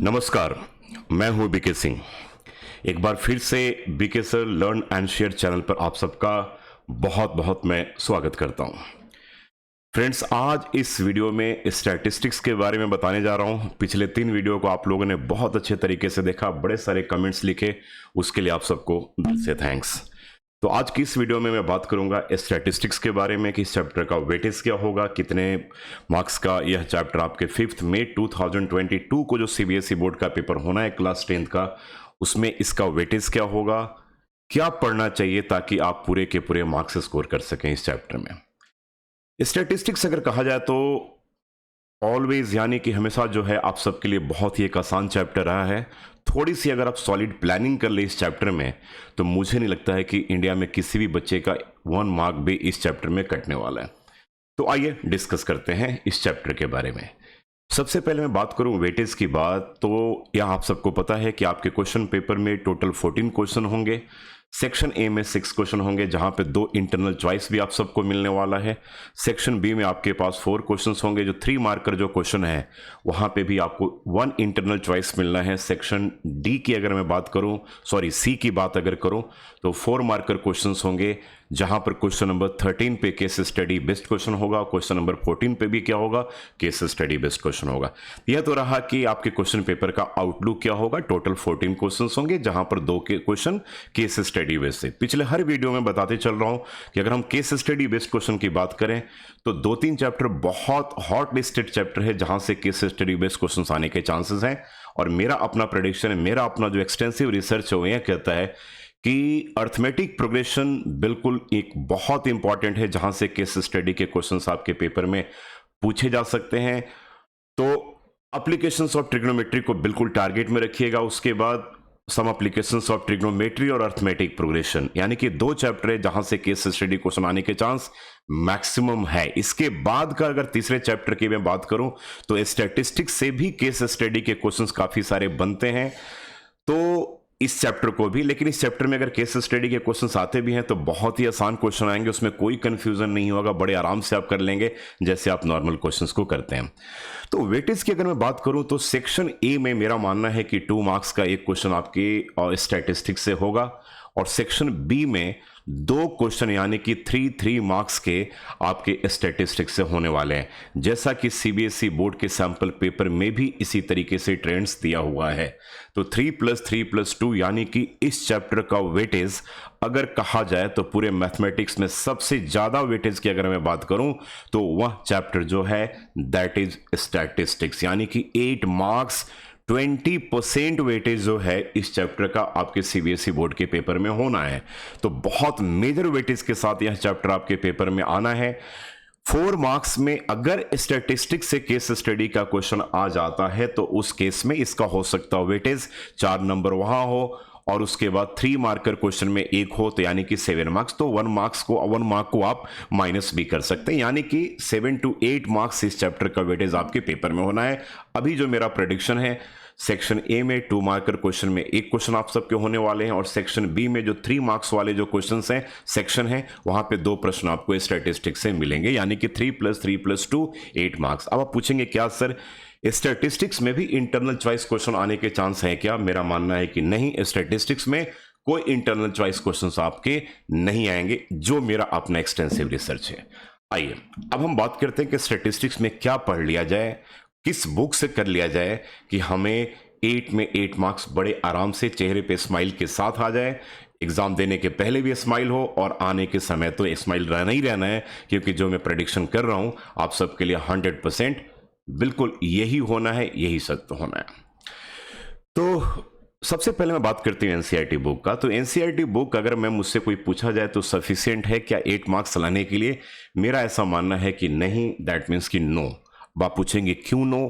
नमस्कार, मैं हूं बीके सिंह। एक बार फिर से BK sir learn and share channel पर आप सबका बहुत बहुत मैं स्वागत करता हूं। फ्रेंड्स, आज इस वीडियो में स्टैटिस्टिक्स के बारे में बताने जा रहा हूं। पिछले 3 वीडियो को आप लोगों ने बहुत अच्छे तरीके से देखा, बड़े सारे कमेंट्स लिखे, उसके लिए आप सबको दिल से थैंक्स। तो आज की इस वीडियो में मैं बात करूंगा स्टैटिस्टिक्स के बारे में कि इस चैप्टर का वेटेज क्या होगा, कितने मार्क्स का यह चैप्टर आपके 5 मई 2022 को जो सीबीएसई बोर्ड का पेपर होना है क्लास 10 का, उसमें इसका वेटेज क्या होगा, क्या पढ़ना चाहिए ताकि आप पूरे के पूरे मार्क्स स्कोर कर सकें इस चैप्टर में। स्टैटिस्टिक्स अगर कहा जाए तो ऑलवेज यानी कि हमेशा जो है आप सबके लिए बहुत ही एक आसान चैप्टर रहा है। थोड़ी सी अगर आप सॉलिड प्लानिंग कर ले इस चैप्टर में तो मुझे नहीं लगता है कि इंडिया में किसी भी बच्चे का 1 मार्क भी इस चैप्टर में कटने वाला है। तो आइए डिस्कस करते हैं इस चैप्टर के बारे में। सबसे पहले मैं बात करूं वेटेज की बात, तो यह आप सबको पता है कि आपके क्वेश्चन पेपर में टोटल 14 क्वेश्चन होंगे। सेक्शन ए में 6 क्वेश्चन होंगे जहां पे 2 इंटरनल चॉइस भी आप सबको मिलने वाला है। सेक्शन बी में आपके पास 4 क्वेश्चंस होंगे, जो 3 मार्कर जो क्वेश्चन है वहां पे भी आपको 1 इंटरनल चॉइस मिलना है। सेक्शन डी की अगर मैं बात करूं, सॉरी सी की बात अगर करूं तो 4 मार्कर क्वेश्चंस होंगे जहां पर क्वेश्चन नंबर 13 पे केस स्टडी बेस्ड क्वेश्चन होगा, क्वेश्चन नंबर 14 पे भी क्या होगा, केस स्टडी बेस्ड क्वेश्चन होगा। यह तो रहा कि आपके क्वेश्चन पेपर का आउटलुक क्या होगा। टोटल 14 क्वेश्चंस होंगे जहां पर 2 के क्वेश्चन केस स्टडी बेस्ड से। पिछले हर वीडियो में बताते चल रहा हूं कि अगर हम केस स्टडी बेस्ड क्वेश्चन की बात करें तो 2-3 चैप्टर बहुत हॉट लिस्टेड चैप्टर है जहां से केस स्टडी बेस्ड क्वेश्चन आने के चांसेस हैं। और मेरा अपना प्रेडिक्शन है, मेरा अपना जो एक्सटेंसिव रिसर्च है वो यह कहता है कि अर्थमेटिक प्रोग्रेशन बिल्कुल एक बहुत इंपॉर्टेंट है जहां से केस स्टडी के क्वेश्चंस आपके पेपर में पूछे जा सकते हैं। तो एप्लीकेशंस ऑफ ट्रिग्नोमेट्री को बिल्कुल टारगेट में रखिएगा। उसके बाद सम एप्लीकेशंस ऑफ ट्रिग्नोमेट्री और अर्थमेटिक प्रोग्रेशन, यानी कि 2 चैप्टर है जहां से केस स्टडी क्वेश्चन आने के चांस मैक्सिमम है। इसके बाद का अगर तीसरे चैप्टर की मैं बात करूं तो स्टैटिस्टिक्स से भी केस स्टडी के क्वेश्चंस काफी सारे बनते हैं, तो इस चैप्टर को भी। लेकिन इस चैप्टर में अगर केस स्टडी के क्वेश्चंस आते भी हैं तो बहुत ही आसान क्वेश्चन आएंगे, उसमें कोई कंफ्यूजन नहीं होगा, बड़े आराम से आप कर लेंगे जैसे आप नॉर्मल क्वेश्चंस को करते हैं। तो वेटेज की अगर मैं बात करूं तो सेक्शन ए में मेरा मानना है कि 2 मार्क्स का एक क्वेश्चन आपके स्टैटिस्टिक्स से होगा, और सेक्शन बी में 2 क्वेश्चन यानी कि 3 मार्क्स के आपके स्टैटिस्टिक्स से होने वाले हैं, जैसा कि सीबीएसई बोर्ड के सैंपल पेपर में भी इसी तरीके से ट्रेंड्स दिया हुआ है। तो 3+3+2 यानी कि इस चैप्टर का वेटेज अगर कहा जाए तो पूरे मैथमेटिक्स में सबसे ज्यादा वेटेज की अगर मैं बात करूं तो वह चैप्टर जो है दैट इज स्टैटिस्टिक्स, यानी कि 8 मार्क्स 20% वेटेज जो है इस चैप्टर का आपके सीबीएसई बोर्ड के पेपर में होना है। तो बहुत मेजर वेटेज के साथ यह चैप्टर आपके पेपर में आना है। 4 मार्क्स में अगर स्टैटिस्टिक्स से केस स्टडी का क्वेश्चन आ जाता है तो उस केस में इसका हो सकता है वेटेज 4 नंबर वहां हो, और उसके बाद 3 मार्कर क्वेश्चन में 1 हो तो यानी कि 7 मार्क्स, तो 1 मार्क को आप माइनस भी कर सकते हैं, यानी कि 7 to 8 मार्क्स इस चैप्टर का वेटेज आपके पेपर में होना है। अभी जो मेरा प्रेडिक्शन है, सेक्शन ए में 2 मार्कर क्वेश्चन में 1 क्वेश्चन आप सबके होने वाले हैं, और सेक्शन बी में जो 3 मार्क्स वाले जो क्वेश्चंस हैं सेक्शन है वहां पे 2 प्रश्न आपको स्टैटिस्टिक्स से मिलेंगे, यानी कि 3+3+2 8 मार्क्स। अब आप पूछेंगे क्या सर स्टैटिस्टिक्स में भी इंटरनल चॉइस क्वेश्चन आने के चांस है क्या? मेरा मानना है कि नहीं, स्टैटिस्टिक्स में कोई इंटरनल चॉइस क्वेश्चंस आपके नहीं आएंगे, जो मेरा अपना एक्सटेंसिव रिसर्च है। आइए अब हम बात करते हैं कि स्टैटिस्टिक्स में क्या पढ़ लिया जाए, किस बुक से कर लिया जाए कि हमें 8 में 8 मार्क्स बड़े आराम से चेहरे पे स्माइल के साथ आ जाए, एग्जाम देने के पहले भी स्माइल हो और आने के समय तो स्माइल रहना ही रहना है, क्योंकि जो मैं प्रेडिक्शन कर रहा हूं आप सबके लिए 100% बिल्कुल यही होना है, यही सत्य होना है। तो सबसे पहले मैं बात करती हूँ एनसीईआरटी बुक का। तो एनसीईआरटी बुक अगर मैं मुझसे कोई पूछा जाए तो सफिशिएंट है क्या 8 मार्क्स लाने के लिए? मेरा ऐसा मानना है कि नहीं, दैट मीन्स कि नो। आप पूछेंगे क्यों नो?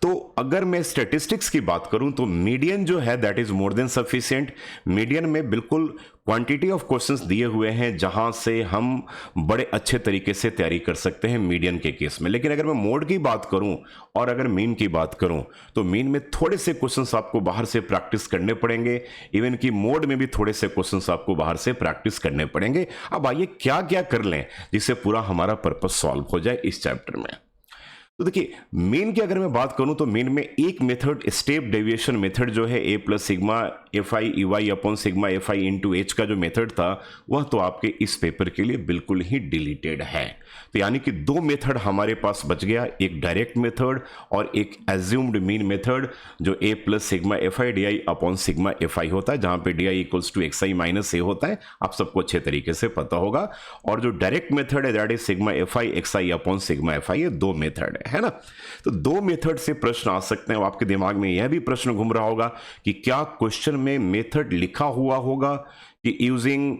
तो अगर मैं स्टैटिस्टिक्स की बात करूं तो मीडियन जो है that is more than sufficient. Median में बिल्कुल क्वांटिटी ऑफ क्वेश्चंस दिए हुए हैं जहां से हम बड़े अच्छे तरीके से तैयारी कर सकते हैं मीडियन के केस में। लेकिन अगर मैं मोड की बात करूं और अगर मीन की बात करूं तो मीन में थोड़े से क्वेश्चंस आपको बाहर से प्रैक्टिस करने पड़ेंगे, इवन कि मोड में भी थोड़े से क्वेश्चंस आपको बाहर से प्रैक्टिस करने पड़ेंगे। अब आइए क्या क्या कर लें जिससे पूरा हमारा पर्पस सॉल्व हो जाए इस चैप्टर में। तो देखिए मीन की अगर मैं बात करूं तो मीन में एक मेथड स्टेप डेविएशन मेथड जो है A plus sigma F I E Y upon sigma F I into H का जो मेथड था वह तो आपके इस पेपर के लिए बिल्कुल ही डिलीटेड है। तो यानी कि दो मेथड हमारे पास बच गया, एक डायरेक्ट मेथड और एक एज्यूम्ड मीन मेथड जो A plus sigma F I D I upon sigma F I होता है, जहां पे D I equals to X I minus A होता है, आप सबको अच्छे तरीके से पता होगा। और जो डायरेक्ट मेथड है that is sigma F I x I upon sigma F आई, ये दो मेथड है ना। तो दो मेथड से प्रश्न आ सकते हैं। आपके दिमाग में यह भी प्रश्न घूम रहा होगा कि क्या क्वेश्चन में मेथड लिखा हुआ होगा कि यूजिंग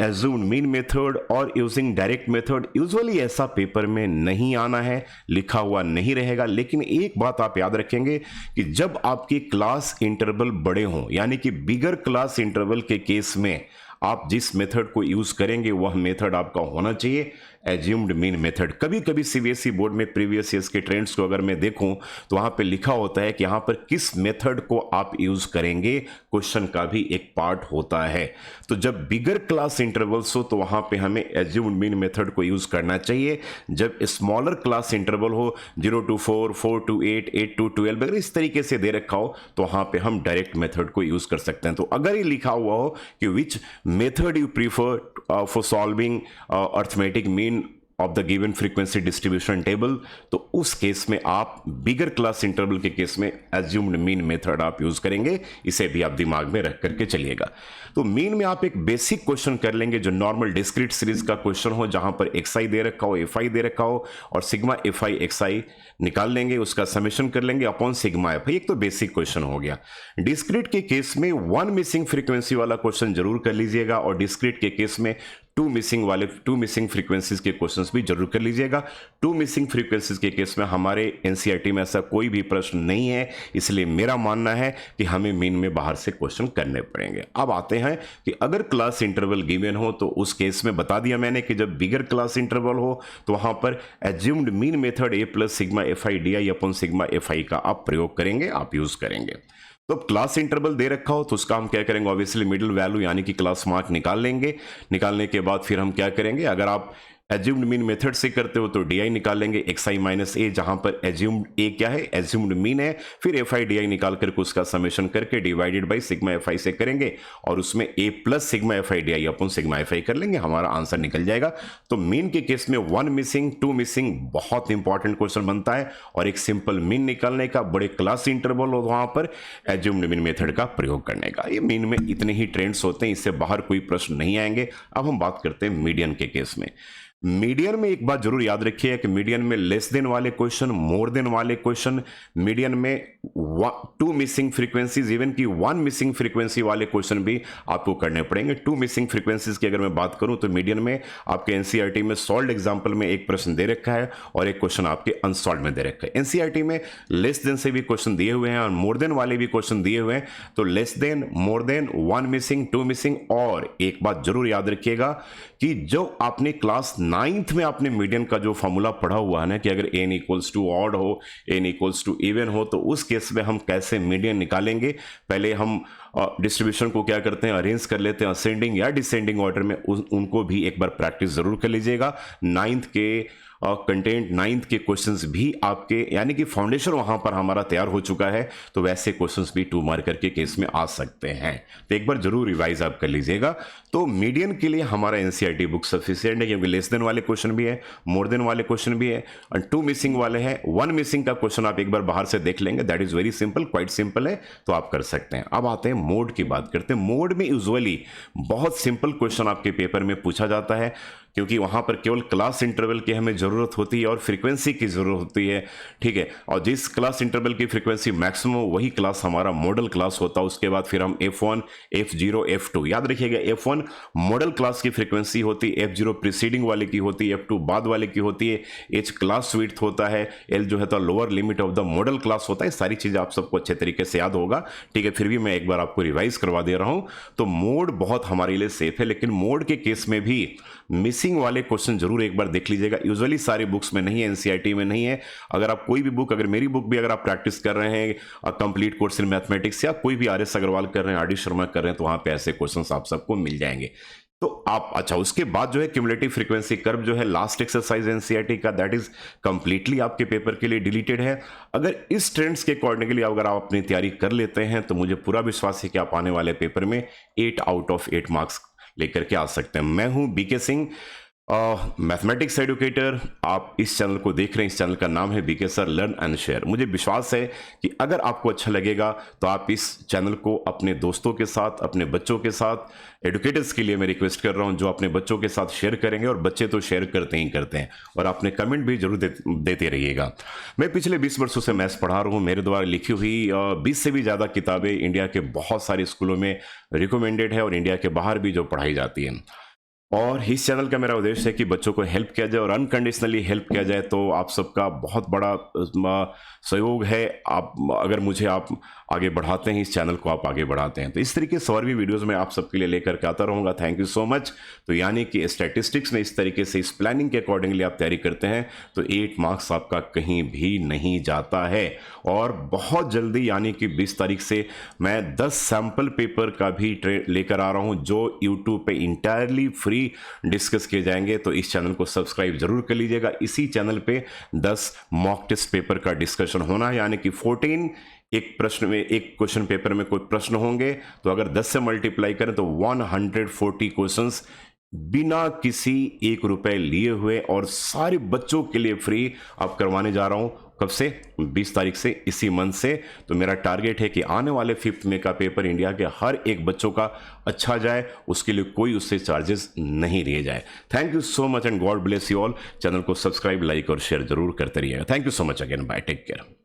एज्यूम्ड मीन मेथड और यूजिंग डायरेक्ट मेथड। यूजुअली ऐसा पेपर में नहीं आना है, लिखा हुआ नहीं रहेगा। लेकिन एक बात आप याद रखेंगे कि जब आपकी क्लास इंटरवल बड़े हों, यानी कि बिगर क्लास इंटरवल के केस में आप जिस मेथड को यूज करेंगे वह मेथड आपका होना चाहिए एज्यूम्ड मीन मेथड। कभी कभी सीबीएसई बोर्ड में प्रीवियस ईयर्स के ट्रेंड्स को अगर मैं देखूं तो वहां पे लिखा होता है कि यहां पर किस मेथड को आप यूज करेंगे, क्वेश्चन का भी एक पार्ट होता है। तो जब बिगर क्लास इंटरवल्स हो तो वहां पे हमें एज्यूम्ड मीन मेथड को यूज करना चाहिए। जब स्मॉलर क्लास इंटरवल हो 0 to 4, 4 to 8, 8 to 12 अगर इस तरीके से दे रखा हो तो वहां पे हम डायरेक्ट मेथड को यूज कर सकते हैं। तो अगर ये लिखा हुआ हो कि which method you prefer for solving arithmetic mean of the given frequency distribution table, तो उस केस में आप बिगर क्लास इंटरवल के केस में एज्यूम्ड मीन मेथड आप यूज करेंगे। इसे भी आप दिमाग में रख करके चलिएगा। तो मीन में आप एक बेसिक क्वेश्चन कर लेंगे जो नॉर्मल डिस्क्रीट सीरीज का क्वेश्चन हो, जहां पर एक्स आई दे रखा हो, एफ आई दे रखा हो और सिग्मा एफ आई एक्स आई निकाल लेंगे, उसका समेशन कर लेंगे अपॉन सिग्मा एफ आई। एक तो बेसिक क्वेश्चन हो गया। डिस्क्रीट के केस में वन मिसिंग फ्रीक्वेंसी वाला क्वेश्चन जरूर कर लीजिएगा और डिस्क्रीट के केस में टू मिसिंग फ्रीक्वेंसीज के क्वेश्चंस भी जरूर कर लीजिएगा। टू मिसिंग फ्रीक्वेंसीज के केस में हमारे एनसीईआरटी में ऐसा कोई भी प्रश्न नहीं है, इसलिए मेरा मानना है कि हमें मीन में बाहर से क्वेश्चन करने पड़ेंगे। अब आते हैं कि अगर क्लास इंटरवल गिवन हो तो उस केस में बता दिया मैंने कि जब बिगर क्लास इंटरवल हो तो वहां पर assumed mean method A plus sigma F I D I upon sigma F आई का आप प्रयोग करेंगे, आप यूज करेंगे। तो क्लास इंटरवल दे रखा हो तो उसका हम क्या करेंगे, ऑब्वियसली मिडिल वैल्यू यानी कि क्लास मार्क निकाल लेंगे। निकालने के बाद फिर हम क्या करेंगे, अगर आप एज्यूम्ड मीन मेथड से करते हो तो डी आई निकाल लेंगे एक्स आई माइनस ए, जहां पर एज्यूम्ड ए क्या है, एज्यूम्ड मीन है। फिर एफ आई डी आई निकाल करके उसका समेशन करके divided by sigma F I से करेंगे और उसमें A plus sigma F I D I upon sigma F I कर लेंगे, हमारा आंसर निकल जाएगा। तो मीन के केस में वन मिसिंग, टू मिसिंग बहुत इंपॉर्टेंट क्वेश्चन बनता है और एक सिंपल मीन निकालने का, बड़े क्लास इंटरवल हो वहां पर एज्यूम्ड मीन मेथड का प्रयोग करने का। ये मीन में इतने ही ट्रेंड्स होते हैं, इससे बाहर कोई प्रश्न नहीं आएंगे। अब हम बात करते हैं मीडियन के केस में। मीडियन में एक बात जरूर याद रखिए कि मीडियन में लेस देन वाले क्वेश्चन, मोर देन वाले क्वेश्चन, मीडियन में टू मिसिंग फ्रीक्वेंसीज, इवन की वन मिसिंग फ्रीक्वेंसी वाले क्वेश्चन भी आपको करने पड़ेंगे। टू मिसिंग फ्रीक्वेंसीज की अगर मैं बात करूं तो मीडियन में आपके एनसीईआरटी में सॉल्व्ड एग्जांपल में एक प्रश्न दे रखा है और एक क्वेश्चन आपके अनसॉल्व्ड में दे रखा है। एनसीईआरटी में लेस देन से भी क्वेश्चन दिए हुए हैं और मोर देन वाले भी क्वेश्चन दिए हुए हैं। तो less than, more than, one missing, two missing. और एक बात जरूर याद रखिएगा कि जो आपने क्लास 9th में आपने मीडियन का जो फॉर्मूला पढ़ा हुआ है ना कि अगर n इक्वल्स टू ऑड हो, n इक्वल्स टू इवन हो, तो उस केस में हम कैसे मीडियन निकालेंगे। पहले हम डिस्ट्रीब्यूशन को क्या करते हैं, अरेंज कर लेते हैं असेंडिंग या डिसेंडिंग ऑर्डर में। उनको भी एक बार प्रैक्टिस जरूर कर लीजिएगा। 9th के कंटेंट, 9th के क्वेश्चंस भी आपके, यानी कि फाउंडेशन वहां पर हमारा तैयार हो चुका है, तो वैसे क्वेश्चंस भी 2 मार्कर के केस में आ सकते हैं। तो एक बार जरूर रिवाइज आप कर लीजिएगा। तो मीडियन के लिए हमारा एनसीईआरटी बुक सफिशिएंट है, क्योंकि लेस देन वाले क्वेश्चन भी है, मोर देन वाले क्वेश्चन भी है और टू मिसिंग वाले हैं। वन मिसिंग का क्वेश्चन आप एक बार बाहर से देख लेंगे, that is very simple, quite simple है, तो आप कर सकते हैं। अब आते हैं मोड की बात करते हैं। मोड में यूजुअली बहुत सिंपल क्वेश्चन आपके पेपर में पूछा जाता है, क्योंकि वहां पर केवल क्लास इंटरवल की हमें जरूरत होती है और फ्रीक्वेंसी की जरूरत होती है, ठीक है। और जिस क्लास इंटरवल की फ्रीक्वेंसी मैक्सिमम, वही क्लास हमारा मॉडल क्लास होता है। उसके बाद फिर हम F1, F0, F2, याद रखिएगा F1 मॉडल क्लास की फ्रीक्वेंसी होती है, F0 प्रीसीडिंग वाले की होती है, F2 बाद वाले की होती है, H क्लास विड्थ होता है, L जो है तो lower limit of the model class होता है। सारी चीजें आप सबको अच्छे तरीके से याद होगा, ठीक है। फिर भी मैं एक बार आपको रिवाइज करवा दे रहा हूं। तो मोड बहुत हमारे लिए सेफ है, लेकिन मोड के केस में भी मिसिंग वाले क्वेश्चन जरूर एक बार देख लीजिएगा। यूजुअली सारी बुक्स में नहीं है, एनसीईआरटी में नहीं है। अगर आप कोई भी बुक, अगर मेरी बुक भी अगर आप प्रैक्टिस कर रहे हैं कंप्लीट कोर्स इन मैथमेटिक्स, या कोई भी आर एस अग्रवाल कर रहे हैं, आर डी शर्मा कर रहे हैं, तो वहां पे ऐसे क्वेश्चंस आप सबको मिल जाएंगे। तो आप अच्छा उसके बाद जो है क्यूमुलेटिव फ्रीक्वेंसी कर्व जो है लास्ट एक्सरसाइज एनसीईआरटी का, दैट इज कंप्लीटली आपके पेपर के लिए डिलीटेड है। अगर इस ट्रेंड्स के अकॉर्डिंगली अगर आप अपनी तैयारी कर लेते हैं तो मुझे पूरा विश्वास है कि आप आने वाले पेपर में 8 आउट ऑफ 8 मार्क्स लेकर के आ सकते हैं। मैं हूं बीके सिंह, मैथमेटिक्स एडुकेटर। आप इस चैनल को देख रहे हैं, इस चैनल का नाम है BK sir learn and share. मुझे विश्वास है कि अगर आपको अच्छा लगेगा तो आप इस चैनल को अपने दोस्तों के साथ, अपने बच्चों के साथ, एडुकेटर्स के लिए मैं रिक्वेस्ट कर रहा हूं जो अपने बच्चों के साथ शेयर करेंगे, और बच्चे तो शेयर करते ही करते हैं, और आपने कमेंट भी जरूर देते रहिएगा। मैं पिछले 20 वर्षों से मैथ्स पढ़ा रहा हूं। मेरे द्वारा लिखी हुई 20 से भी ज़्यादा किताबें इंडिया के बहुत सारे स्कूलों में रिकमेंडेड है और इंडिया के बाहर भी जो पढ़ाई जाती है। और इस चैनल का मेरा उद्देश्य है कि बच्चों को हेल्प किया जाए और अनकंडीशनली हेल्प किया जाए। तो आप सबका बहुत बड़ा सहयोग है। आप अगर मुझे आप आगे बढ़ाते हैं, इस चैनल को आप आगे बढ़ाते हैं, तो इस तरीके से और भी वीडियोस मैं आप सबके लिए लेकर के आता रहूँगा। Thank you so much. तो यानी कि स्टैटिस्टिक्स में इस तरीके से, इस प्लानिंग के अकॉर्डिंगली आप तैयारी करते हैं तो 8 मार्क्स आपका कहीं भी नहीं जाता है। और बहुत जल्दी यानी कि 20 तारीख से मैं 10 सैम्पल पेपर का भी लेकर आ रहा हूँ जो यूट्यूब पे इंटायरली फ्री डिस्कस किए जाएंगे। तो इस चैनल को सब्सक्राइब जरूर कर लीजिएगा। इसी चैनल पे 10 मॉक टेस्ट पेपर का डिस्कशन होना है, यानी कि 14 एक प्रश्न में, एक क्वेश्चन पेपर में कोई प्रश्न होंगे तो अगर 10 से मल्टीप्लाई करें तो 140 क्वेश्चंस बिना किसी 1 रुपए लिए हुए और सारे बच्चों के लिए फ्री आप करवाने जा रहा हूं। कब से? 20 तारीख से, इसी मंथ से। तो मेरा टारगेट है कि आने वाले 5th में का पेपर इंडिया के हर एक बच्चों का अच्छा जाए, उसके लिए कोई उससे चार्जेस नहीं लिए जाए। Thank you so much and God bless you all. Channel को सब्सक्राइब, लाइक और शेयर जरूर करते रहिएगा। Thank you so much again. Bye, take care.